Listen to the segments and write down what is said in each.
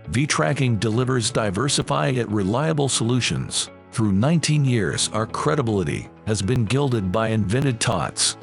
V-Tracking delivers diversified yet reliable solutions. Through 19 years, our credibility has been gilded by invented TOTS.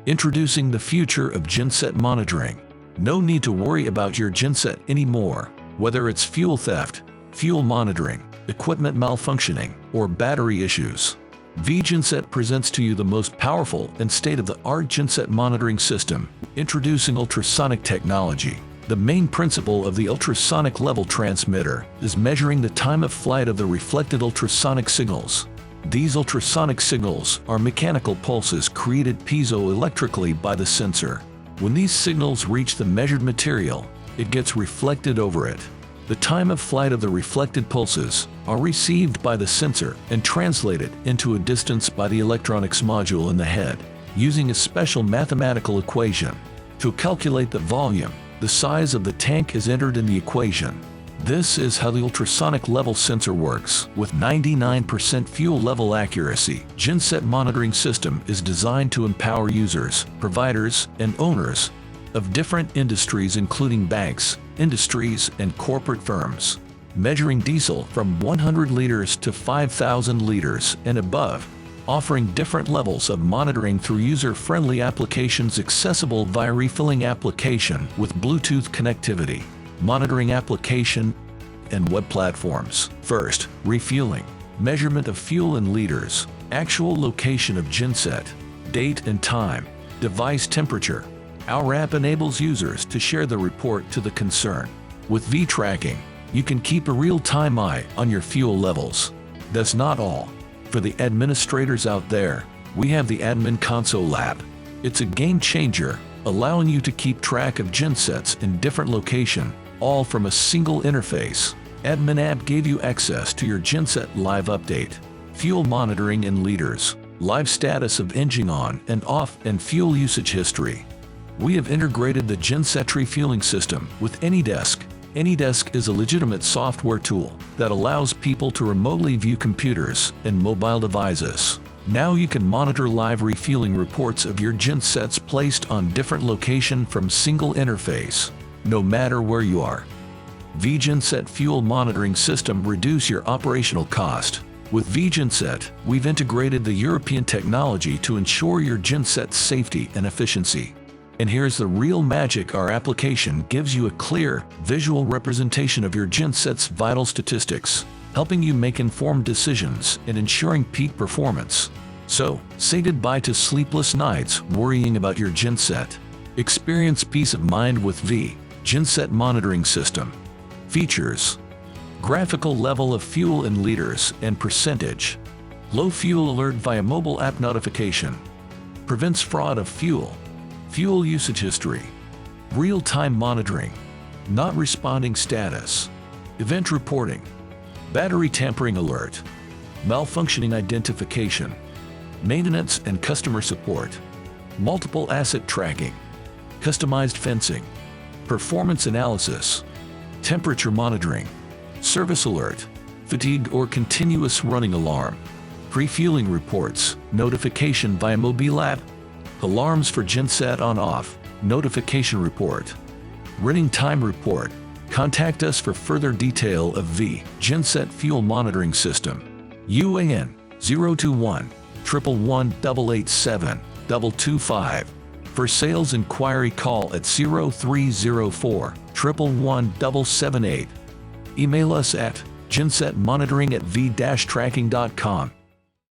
Introducing the future of Genset monitoring. No need to worry about your Genset anymore, whether it's fuel theft, fuel monitoring, equipment malfunctioning, or battery issues. Genset presents to you the most powerful and state-of-the-art Genset monitoring system, introducing ultrasonic technology. The main principle of the ultrasonic level transmitter is measuring the time of flight of the reflected ultrasonic signals. These ultrasonic signals are mechanical pulses created piezoelectrically by the sensor. When these signals reach the measured material, it gets reflected over it. The time of flight of the reflected pulses are received by the sensor and translated into a distance by the electronics module in the head, using a special mathematical equation. To calculate the volume, the size of the tank is entered in the equation. This is how the ultrasonic level sensor works. With 99% fuel level accuracy, Genset monitoring system is designed to empower users, providers, and owners of different industries including banks, industries, and corporate firms, measuring diesel from 100 liters to 5,000 liters and above, offering different levels of monitoring through user-friendly applications accessible via Refueling application with Bluetooth connectivity, monitoring application, and web platforms. First, Refueling. Measurement of fuel in liters, actual location of Genset, date and time, device temperature. Our app enables users to share the report to the concern. With V-Tracking, you can keep a real-time eye on your fuel levels. That's not all. For the administrators out there, we have the Admin Console app. It's a game changer, allowing you to keep track of Gensets in different locations, all from a single interface. Admin app gave you access to your Genset live update, fuel monitoring in liters, live status of engine on and off, and fuel usage history. We have integrated the Genset refueling system with AnyDesk. AnyDesk is a legitimate software tool that allows people to remotely view computers and mobile devices. Now you can monitor live refueling reports of your Gensets placed on different locations from single interface, no matter where you are. Genset fuel monitoring system reduce your operational cost. With Genset, we've integrated the European technology to ensure your Genset's safety and efficiency. And here's the real magic: our application gives you a clear, visual representation of your Genset's vital statistics, helping you make informed decisions and ensuring peak performance. So, say goodbye to sleepless nights worrying about your Genset. Experience peace of mind with Genset monitoring system. Features: graphical level of fuel in liters and percentage. Low fuel alert via mobile app notification. Prevents fraud of fuel. Fuel usage history. Real-time monitoring. Not responding status. Event reporting. Battery tampering alert. Malfunctioning identification. Maintenance and customer support. Multiple asset tracking. Customized fencing. Performance analysis. Temperature monitoring. Service alert. Fatigue or continuous running alarm. Pre-fueling reports. Notification via mobile app. Alarms for Genset on-off, notification report. Running time report. Contact us for further detail of Genset fuel monitoring system. UAN 021 111 887 225. For sales inquiry, call at 0304 111 778. Email us at gensetmonitoring@v-tracking.com.